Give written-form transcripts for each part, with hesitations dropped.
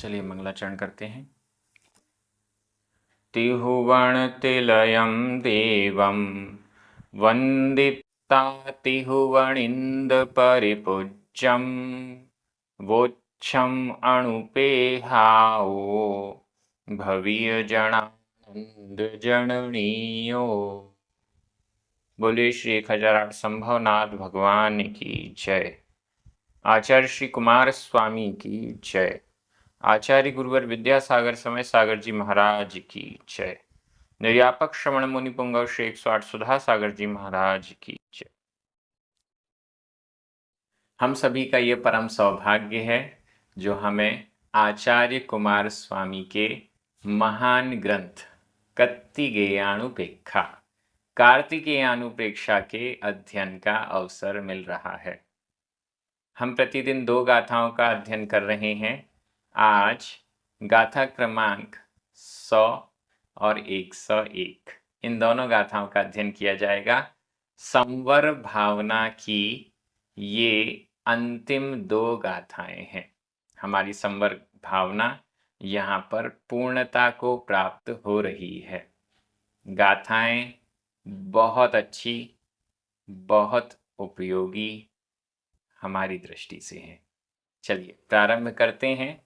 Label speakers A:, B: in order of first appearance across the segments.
A: चलिए मंगलाचरण करते हैं। तिहुवणतिलयं देवं वन्दिता तिहुवणिन्दपरिपूज्यं वोच्छम् अणुपेहाओ भवीयजनानन्दजननीयो। बोलिए श्री 1008 संभवनाथ भगवान की जय। आचार्य श्री कुमार स्वामी की जय। आचार्य गुरुवर विद्यासागर समय सागर जी महाराज की जय। निर्यापक श्रवण मुनि पुंगव श्री 108 सुधा सागर जी महाराज की जय। हम सभी का ये परम सौभाग्य है जो हमें आचार्य कुमार स्वामी के महान ग्रंथ कत्तिगेयानुपेक्षा कार्तिकेयानुप्रेक्षा के अध्ययन का अवसर मिल रहा है। हम प्रतिदिन 2 गाथाओं का अध्ययन कर रहे हैं। आज गाथा क्रमांक 100 और 101 इन दोनों गाथाओं का अध्ययन किया जाएगा। संवर भावना की ये अंतिम 2 गाथाएं हैं। हमारी संवर भावना यहाँ पर पूर्णता को प्राप्त हो रही है। गाथाएं बहुत अच्छी, बहुत उपयोगी हमारी दृष्टि से हैं। चलिए प्रारंभ करते हैं।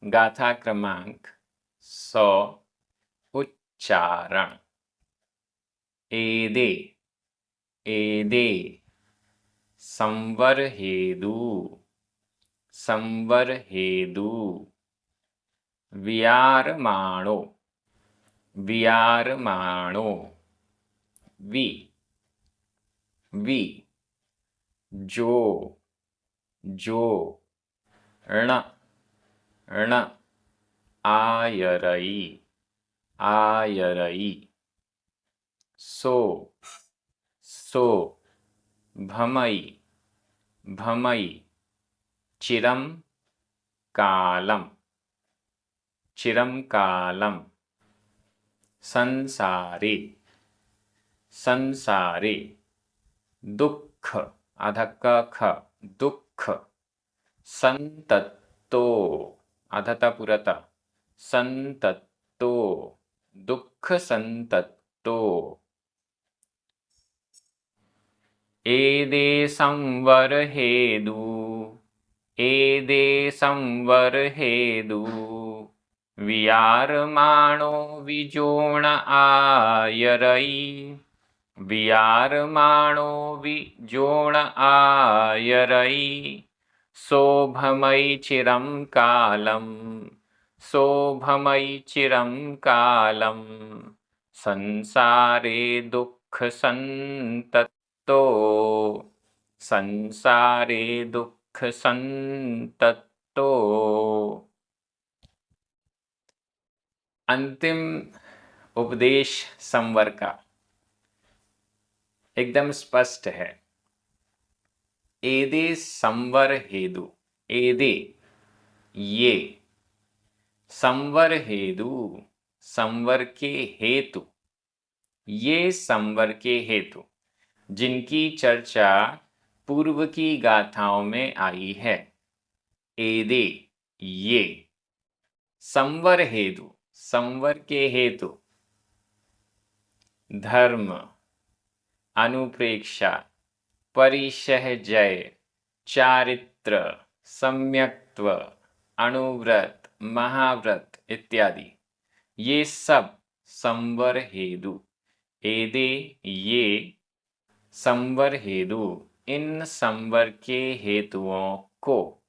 A: गाथा क्रमांक 100 उच्चारण। एदे एदे संवर हेदु संवर हेदु वियारमाणो वियारमाणो वि वि जो जो ण ण आयरई आयरई सो सो भमई भमई चिरम कालम चिरम कालम संसारे संसारे दुख अधक ख दुख संतत्तो अधता पुरता संतत्तो दुख संतत्तो एदे संवर हेदु एदे संवर हेदु वियारमाणो विजोण आयरई वियारमाणो विजोण आयरई शोभमयि चिरं कालं शोभमयि चिरं कालं संसारे दुख संतत्तो संसारे दुख संतत्तो। अंतिम उपदेश संवर का एकदम स्पष्ट है। एदे संवर हेदु एदे ये संवर हेदु संवर के हेतु ये संवर के हेतु जिनकी चर्चा पूर्व की गाथाओं में आई है। एदे ये संवर हेतु संवर के हेतु धर्म अनुप्रेक्षा परिसहजय चारित्र सम्यक्त्व अणुव्रत महाव्रत इत्यादि ये सब संवर हेतु एदे ये संवर हेतु इन संवर के हेतुओं को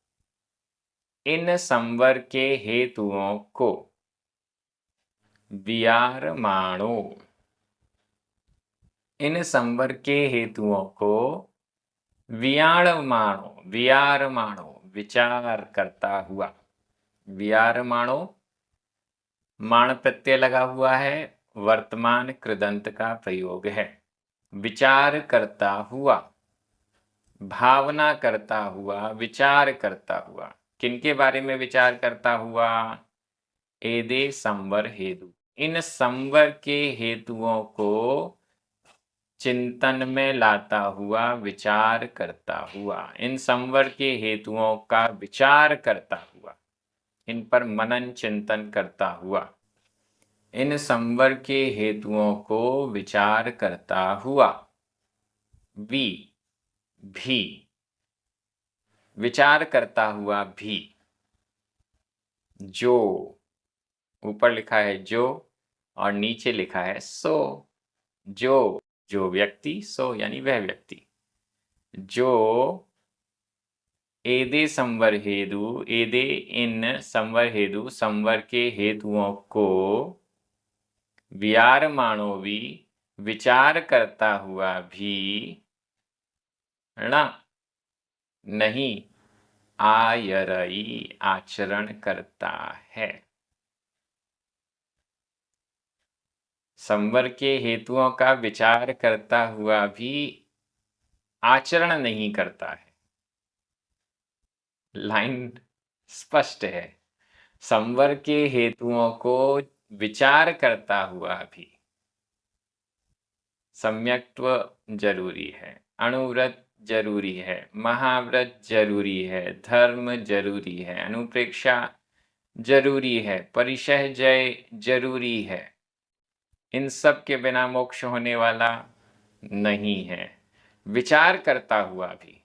A: इन संवर के हेतुओं को वियारमाणो इन संवर के हेतुओं को वियारमाणो वियारमाणो विचार करता हुआ वियारमाणो माण प्रत्यय लगा हुआ है, वर्तमान कृदंत का प्रयोग है। विचार करता हुआ भावना करता हुआ विचार करता हुआ किनके बारे में विचार करता हुआ? एदे संवर हेतु इन संवर के हेतुओं को चिंतन में लाता हुआ विचार करता हुआ इन संवर के हेतुओं का विचार करता हुआ इन पर मनन चिंतन करता हुआ, इन संवर के हेतुओं को विचार करता हुआ, भी विचार करता हुआ भी, जो ऊपर लिखा है जो और नीचे लिखा है सो, जो व्यक्ति, सो यानी वह व्यक्ति, जो एदे संवर हेतु, एदे इन संवर हेतु, संवर के हेतुओं को वियारमाणो भी, विचार करता हुआ भी, ण नहीं आयरई आचरण करता है। संवर के हेतुओं का विचार करता हुआ भी आचरण नहीं करता है। लाइन स्पष्ट है। संवर के हेतुओं को विचार करता हुआ भी, सम्यक्त्व जरूरी है, अणुव्रत जरूरी है, महाव्रत जरूरी है, धर्म जरूरी है, अनुप्रेक्षा जरूरी है, परिशह जय जरूरी है। इन सब के बिना मोक्ष होने वाला नहीं है। विचार करता हुआ भी,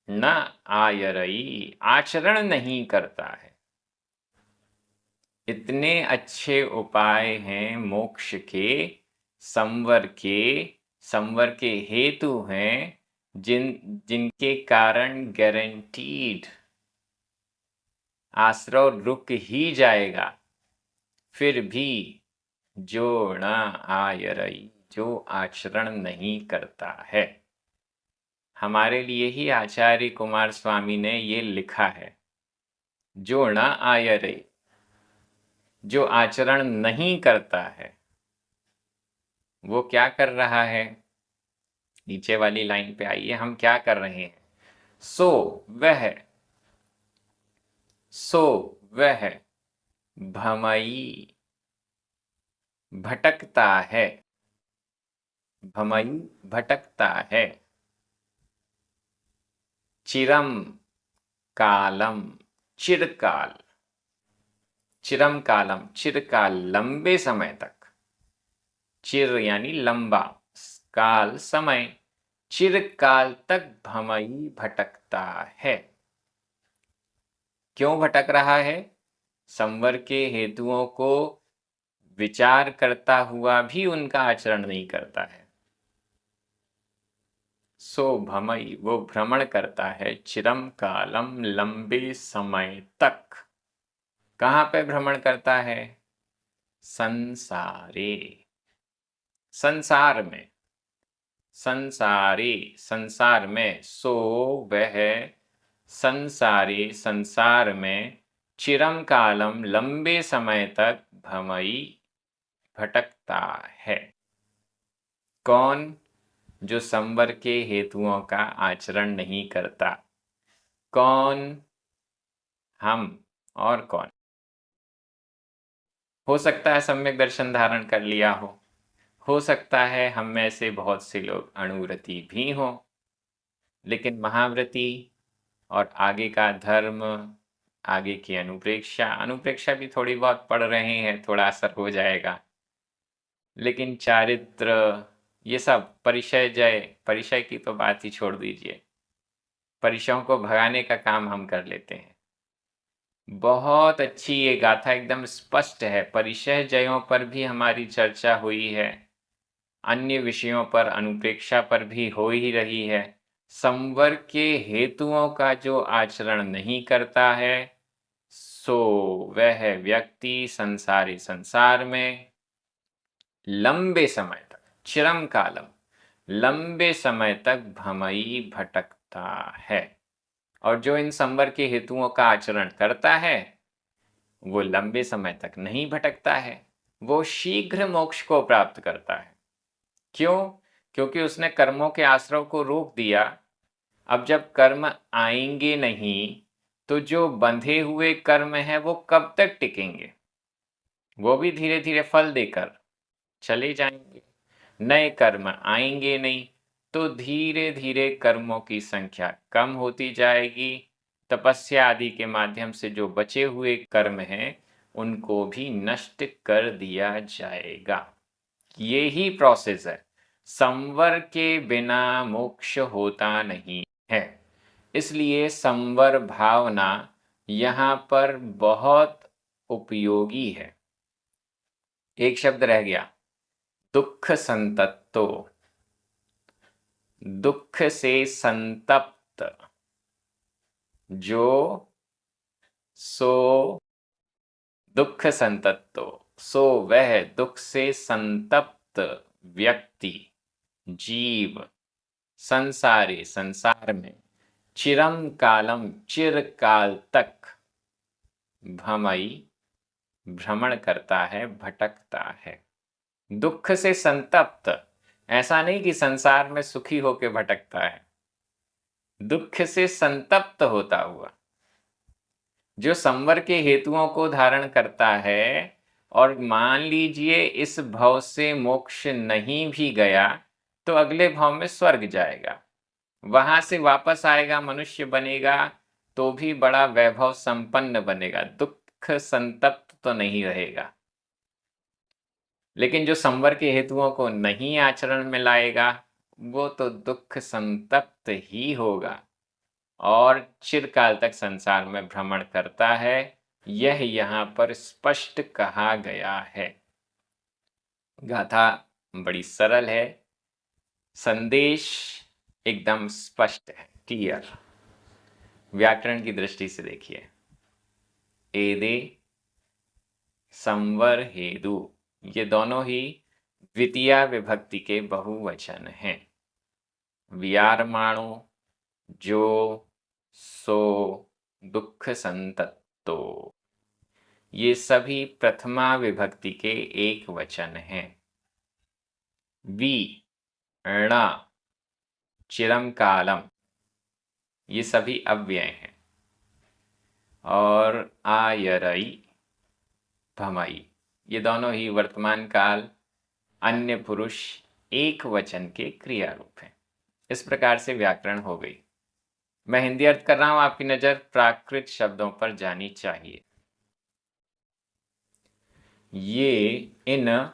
A: न आयरई आचरण नहीं करता है। इतने अच्छे उपाय हैं मोक्ष के, संवर के हेतु हैं, जिनके कारण गारंटीड आश्रव रुक ही जाएगा, फिर भी जो न आयरई, जो आचरण नहीं करता है। हमारे लिए ही आचार्य कुमार स्वामी ने ये लिखा है, जो न आयरई, जो आचरण नहीं करता है, वो क्या कर रहा है? नीचे वाली लाइन पे आइए, हम क्या कर रहे हैं? सो वह भमई भटकता है, भमई भटकता है, चिरम कालम चिरकाल, चिरम कालम चिरकाल लंबे समय तक, चिर यानी लंबा, काल समय, चिरकाल तक भमई भटकता है। क्यों भटक रहा है? संवर के हेतुओं को विचार करता हुआ भी उनका आचरण नहीं करता है। सो भमई, वो भ्रमण करता है, चिरम कालम लंबे समय तक। कहाँ पे भ्रमण करता है? संसारे, संसार में, संसार में, सो वह संसारी, संसार में, चिरम कालम लंबे समय तक भमई भटकता है। कौन? जो संवर के हेतुओं का आचरण नहीं करता। कौन? हम। और कौन? हो सकता है सम्यक दर्शन धारण कर लिया हो सकता है हम में से बहुत से लोग अणुव्रती भी हों, लेकिन महाव्रती और आगे का धर्म, आगे की अनुप्रेक्षा भी थोड़ी बहुत पढ़ रहे हैं, थोड़ा असर हो जाएगा, लेकिन चारित्र, ये सब परिचय की तो बात ही छोड़ दीजिए, परिचयों को भगाने का काम हम कर लेते हैं। बहुत अच्छी ये गाथा एकदम स्पष्ट है। परिचय जयों पर भी हमारी चर्चा हुई है, अन्य विषयों पर, अनुप्रेक्षा पर भी हो ही रही है। संवर के हेतुओं का जो आचरण नहीं करता है, सो वह व्यक्ति संसार में लंबे समय तक, चिरम कालम, लंबे समय तक भमई भटकता है। और जो इन संवर के हेतुओं का आचरण करता है, वो लंबे समय तक नहीं भटकता है, वो शीघ्र मोक्ष को प्राप्त करता है। क्यों? क्योंकि उसने कर्मों के आश्रव को रोक दिया। अब जब कर्म आएंगे नहीं, तो जो बंधे हुए कर्म हैं वो कब तक टिकेंगे? वो भी धीरे धीरे फल देकर चले जाएंगे। नए कर्म आएंगे नहीं, तो धीरे धीरे कर्मों की संख्या कम होती जाएगी, तपस्या आदि के माध्यम से जो बचे हुए कर्म हैं उनको भी नष्ट कर दिया जाएगा। ये ही प्रोसेस है। संवर के बिना मोक्ष होता नहीं है, इसलिए संवर भावना यहाँ पर बहुत उपयोगी है। एक शब्द रह गया, दुख संतप्तो। दुख से संतप्त जो सो दुख संतप्तो, सो वह दुख से संतप्त व्यक्ति, जीव, संसारी, संसार में, चिरम कालम, चिरकाल तक, भ्रमई, भ्रमण करता है, भटकता है। दुख से संतप्त, ऐसा नहीं कि संसार में सुखी होकर भटकता है, दुख से संतप्त होता हुआ, जो संवर के हेतुओं को धारण करता है और मान लीजिए इस भव से मोक्ष नहीं भी गया तो अगले भव में स्वर्ग जाएगा, वहां से वापस आएगा, मनुष्य बनेगा तो भी बड़ा वैभव संपन्न बनेगा, दुख संतप्त तो नहीं रहेगा। लेकिन जो संवर के हेतुओं को नहीं आचरण में लाएगा वो तो दुख संतप्त ही होगा और चिरकाल तक संसार में भ्रमण करता है। यह यहाँ पर स्पष्ट कहा गया है। गाथा बड़ी सरल है, संदेश एकदम स्पष्ट है, क्लियर। व्याकरण की दृष्टि से देखिए, एदे, संवर, हेदु, ये दोनों ही द्वितीया विभक्ति के बहुवचन हैं। वियारमाणो, जो, सो, दुख संतप्तो, ये सभी प्रथमा विभक्ति के एक वचन हैं। वि, ण, चिरम कालम, ये सभी अव्यय हैं। और आयरई, भमई, ये दोनों ही वर्तमान काल अन्य पुरुष एक वचन के क्रिया रूप हैं। इस प्रकार से व्याकरण हो गई। मैं हिंदी अर्थ कर रहा हूं, आपकी नजर प्राकृत शब्दों पर जानी चाहिए। ये इन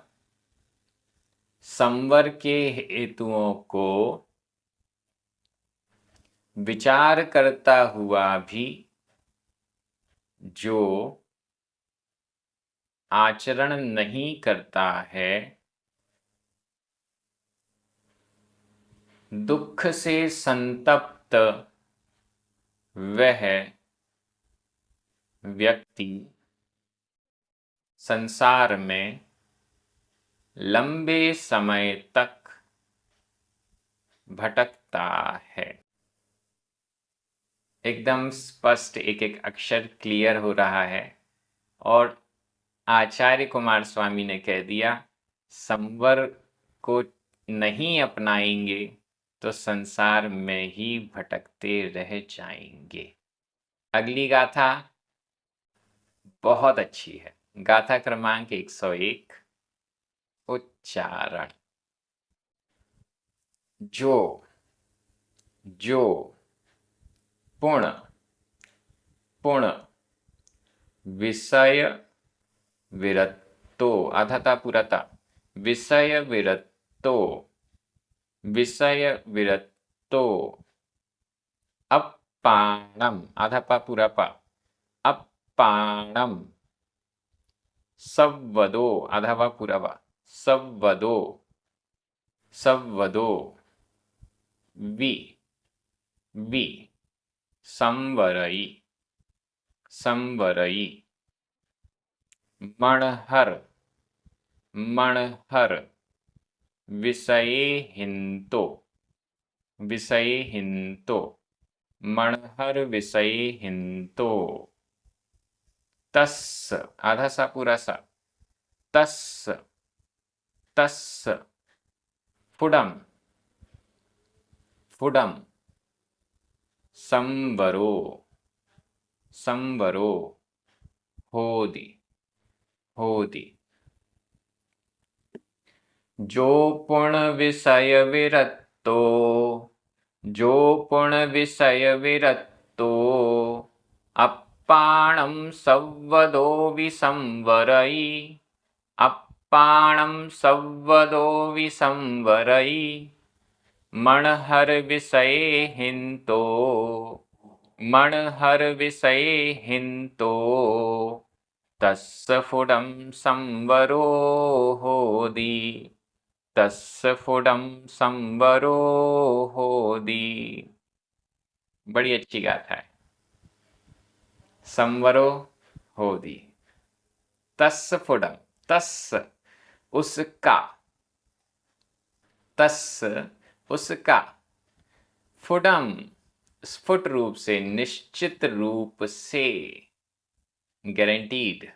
A: संवर के हेतुओं को विचार करता हुआ भी जो आचरण नहीं करता है, दुख से संतप्त वह व्यक्ति संसार में लंबे समय तक भटकता है। एकदम स्पष्ट एक एक अक्षर क्लियर हो रहा है। और आचार्य कुमार स्वामी ने कह दिया, संवर को नहीं अपनाएंगे तो संसार में ही भटकते रह जाएंगे। अगली गाथा बहुत अच्छी है, गाथा क्रमांक 101, उच्चारण। जो, जो, पुण, पुण, विषय विरत्तो, आधाता पुरता, विषय विरत्तो, विषय विरत्तो, अप्पाणम, आधापा पुरापा, अप्पाणम, सव्वदो, आधावा पुरावा, सव्वदो, सव्वदो, वि, वि, संवरई, संवरई, मणहर, मणहर, विषये हिंतो, विषये हिंतो, मणहर विषये हिंतो, तस्स, आधा सा पूरा सा, तस्स, तस्स, फुडम, फुडम, संवरो, संवरो, होदि, होदि, जो पुण विषय विरत्तो, जो पुण विषय विरत्तो, अप्पाणं संवदो विसंवरै, अप्पाणं संवदो विसंवरै, मणहर विषये हिंतो, मणहर विषये हिंतो, तस्य फुडं संवरो होदी, तस्य फुडं संवरो होदी। बड़ी अच्छी गाथा है। संवरो होदी, तस्य फुडम, तस्य उसका, तस्य उसका, फुडम स्फुट रूप से, निश्चित रूप से, गारंटीड,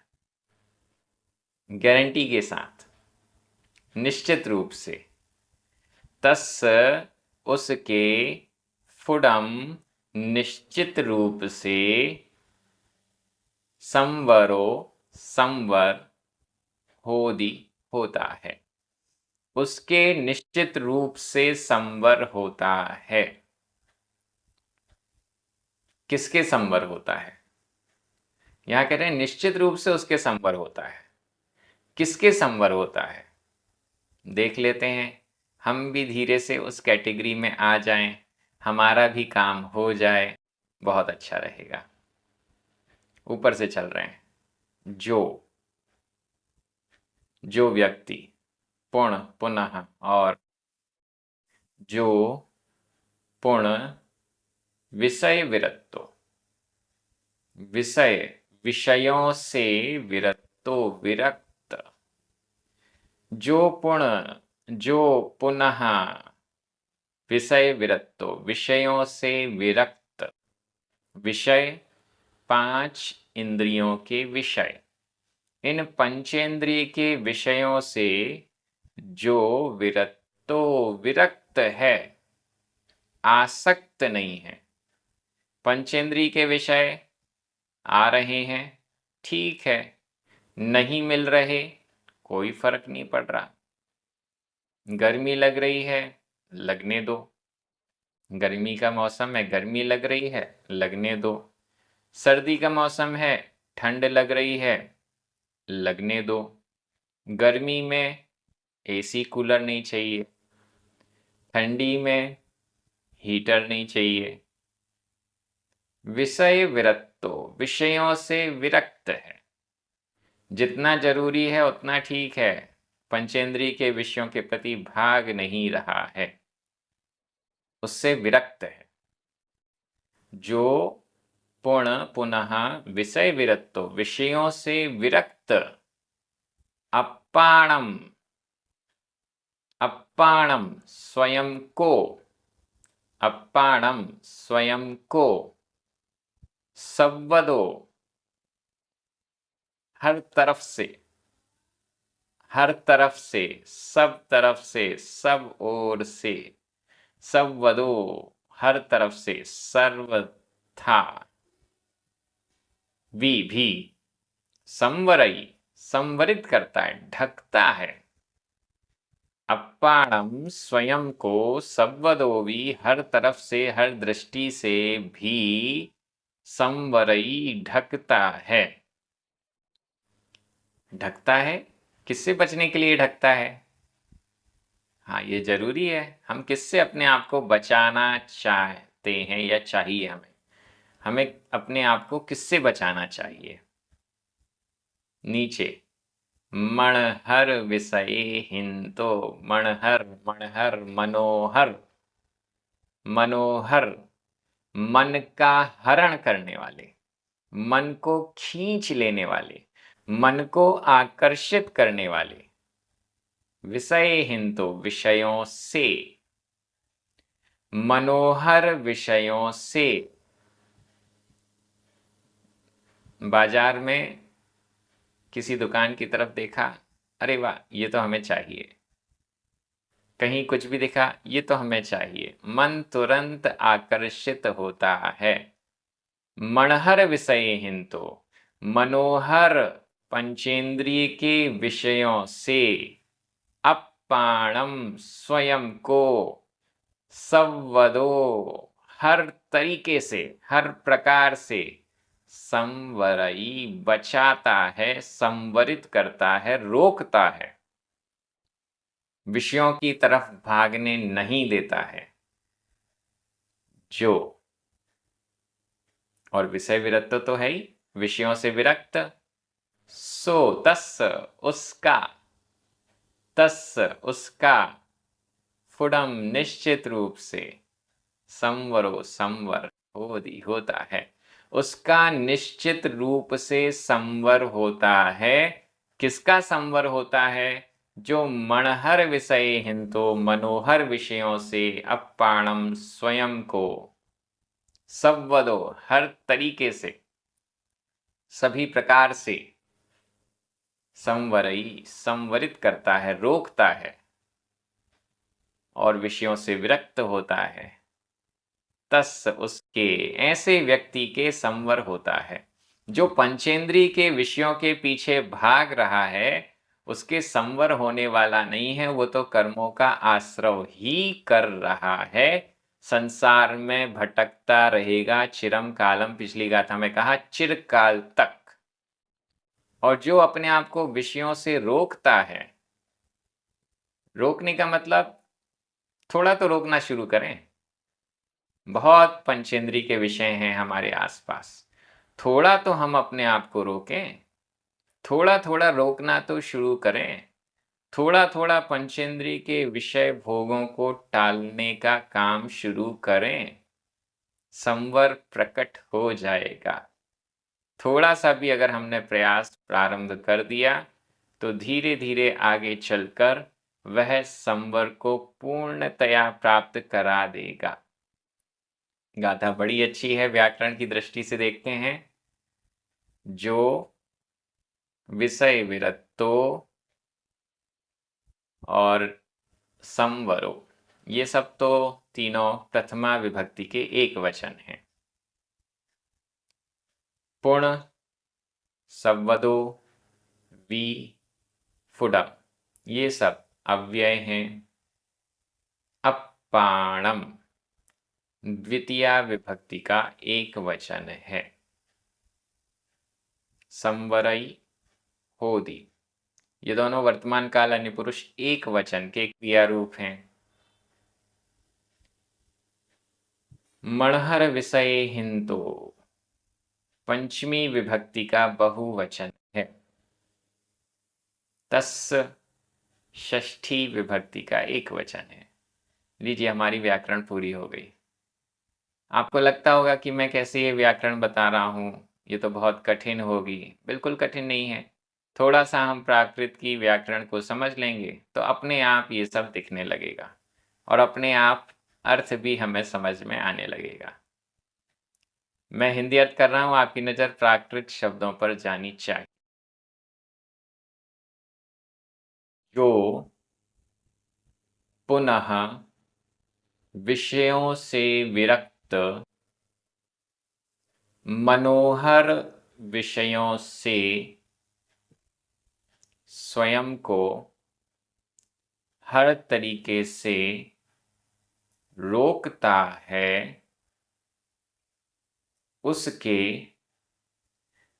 A: गारंटी के साथ, निश्चित रूप से, तस्य उसके, फुडम निश्चित रूप से, संवरो संवर, होदी होता है, उसके निश्चित रूप से संवर होता है। किसके संवर होता है? यहां कह रहे हैं निश्चित रूप से उसके संवर होता है। किसके संवर होता है? देख लेते हैं, हम भी धीरे से उस कैटेगरी में आ जाएं, हमारा भी काम हो जाए, बहुत अच्छा रहेगा। ऊपर से चल रहे हैं। जो व्यक्ति, पुण्य पुनः, और जो पुण्य, विषय विरक्तो, विषय विषयों से विरक्तो, विरक्त, जो पुण्य, जो पुनः, विषय विरक्तो, विषयों से विरक्त, विषय 5 इंद्रियों के विषय, इन पंचेंद्रिय के विषयों से जो विरक्तो, विरक्त है, आसक्त नहीं है। पंचेंद्रिय के विषय आ रहे हैं, ठीक है, नहीं मिल रहे, कोई फर्क नहीं पड़ रहा। गर्मी लग रही है, लगने दो, गर्मी का मौसम है, गर्मी लग रही है, लगने दो। सर्दी का मौसम है, ठंड लग रही है, लगने दो। गर्मी में एसी कूलर नहीं चाहिए, ठंडी में हीटर नहीं चाहिए। विषय विरक्तो, विषयों से विरक्त है, जितना जरूरी है उतना ठीक है, पंचेंद्रिय के विषयों के प्रति भाग नहीं रहा है, उससे विरक्त है। जो पुण्य पुनः विषय विरक्तो, विषयों से विरक्त, अप्पाणम, अप्पाणम स्वयं को, अप्पाणम स्वयं को, संवदो हर तरफ से, हर तरफ से, सब तरफ से, सब ओर से, संवदो हर तरफ से, सर्वथा, भी, संवरई संवरित करता है, ढकता है। अप्पाणम स्वयं को, संवदोवी हर तरफ से, हर दृष्टि से भी, संवरई ढकता है। ढकता है, किससे बचने के लिए ढकता है? हाँ, ये जरूरी है। हम किससे अपने आप को बचाना चाहते हैं या चाहिए? हमें अपने आप को किससे बचाना चाहिए? नीचे, मणहर विषये हिंतो, मणहर, मणहर मनोहर, मनोहर मन का हरण करने वाले, मन को खींच लेने वाले, मन को आकर्षित करने वाले। विषय हिंतो, विषयों से, मनोहर विषयों से। बाजार में किसी दुकान की तरफ देखा, अरे वाह, ये तो हमें चाहिए। कहीं कुछ भी दिखा, ये तो हमें चाहिए, मन तुरंत आकर्षित होता है। मणहर विषय हिंतो, मनोहर पंचेंद्रिय के विषयों से, अप्पाणम स्वयं को, संवदो हर तरीके से, हर प्रकार से, संवरई बचाता है, संवरित करता है, रोकता है, विषयों की तरफ भागने नहीं देता है। जो, और विषय विरक्त तो है ही, विषयों से विरक्त। सो तस्य उसका, तस्य उसका, फुडम निश्चित रूप से, संवरो संवर होदी होता है, उसका निश्चित रूप से संवर होता है। किसका संवर होता है? जो मणहर विषय हिंतो, मनोहर विषयों से अपाणम स्वयं को, संवदो हर तरीके से, सभी प्रकार से, संवरई संवरित करता है, रोकता है, और विषयों से विरक्त होता है। तस् उसके, ऐसे व्यक्ति के संवर होता है। जो पंचेंद्री के विषयों के पीछे भाग रहा है, उसके संवर होने वाला नहीं है। वो तो कर्मों का आश्रव ही कर रहा है, संसार में भटकता रहेगा चिरम कालम। पिछली गाथा में कहा चिरकाल तक। और जो अपने आप को विषयों से रोकता है, रोकने का मतलब थोड़ा तो रोकना शुरू करें। बहुत पंचेंद्री के विषय हैं हमारे आसपास, थोड़ा तो हम अपने आप को रोकें, थोड़ा थोड़ा रोकना तो शुरू करें। थोड़ा थोड़ा पंचेंद्री के विषय भोगों को टालने का काम शुरू करें, संवर प्रकट हो जाएगा। थोड़ा सा भी अगर हमने प्रयास प्रारंभ कर दिया तो धीरे धीरे आगे चलकर वह संवर को पूर्णतया प्राप्त करा देगा। गाथा बड़ी अच्छी है, व्याकरण की दृष्टि से देखते हैं। जो विषय विरक्तो और संवरो, ये सब तो तीनों प्रथमा विभक्ति के एक वचन हैं। पुण, संवदो, वि, फुडम, ये सब अव्यय हैं। अपाणम द्वितीया विभक्ति का एक वचन है। संवरई, होदी, ये दोनों वर्तमान काल अन्य पुरुष एक वचन के क्रिया रूप हैं। मणहर विषय हिंतो पंचमी विभक्ति का बहुवचन है। तस् षष्ठी विभक्ति का एक वचन है। लीजिए, हमारी व्याकरण पूरी हो गई। आपको लगता होगा कि मैं कैसे ये व्याकरण बता रहा हूँ, ये तो बहुत कठिन होगी। बिल्कुल कठिन नहीं है। थोड़ा सा हम प्राकृत की व्याकरण को समझ लेंगे तो अपने आप ये सब दिखने लगेगा, और अपने आप अर्थ भी हमें समझ में आने लगेगा। मैं हिंदी अर्थ कर रहा हूँ, आपकी नज़र प्राकृत शब्दों पर जानी चाहिए। जो पुनः विषयों से विरक्त, मनोहर विषयों से स्वयं को हर तरीके से रोकता है, उसके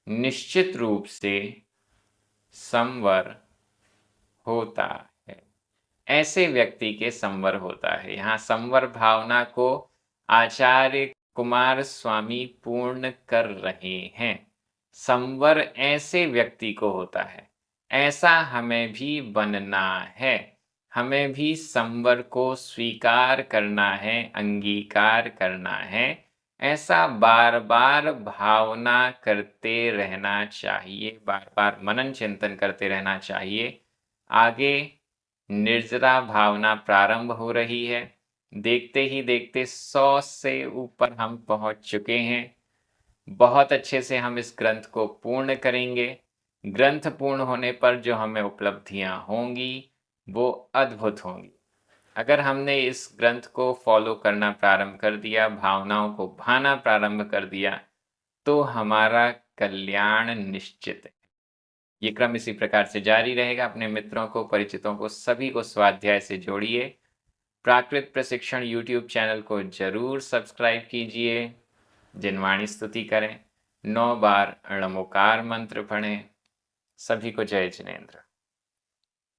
A: निश्चित रूप से संवर होता है। ऐसे व्यक्ति के संवर होता है। यहाँ संवर भावना को आचार्य कुमार स्वामी पूर्ण कर रहे हैं। संवर ऐसे व्यक्ति को होता है, ऐसा हमें भी बनना है। हमें भी संवर को स्वीकार करना है, अंगीकार करना है। ऐसा बार बार भावना करते रहना चाहिए, बार बार मनन चिंतन करते रहना चाहिए। आगे निर्जरा भावना प्रारंभ हो रही है। देखते ही देखते 100 से ऊपर हम पहुंच चुके हैं। बहुत अच्छे से हम इस ग्रंथ को पूर्ण करेंगे। ग्रंथ पूर्ण होने पर जो हमें उपलब्धियां होंगी वो अद्भुत होंगी। अगर हमने इस ग्रंथ को फॉलो करना प्रारंभ कर दिया, भावनाओं को भाना प्रारंभ कर दिया, तो हमारा कल्याण निश्चित है। ये क्रम इसी प्रकार से जारी रहेगा। अपने मित्रों को, परिचितों को, सभी को स्वाध्याय से जोड़िए। प्राकृत प्रशिक्षण यूट्यूब चैनल को जरूर सब्सक्राइब कीजिए, जिनवाणी स्तुति करें। 9 बार णमुकार मंत्र पढ़ें। सभी को जय जिनेन्द्र।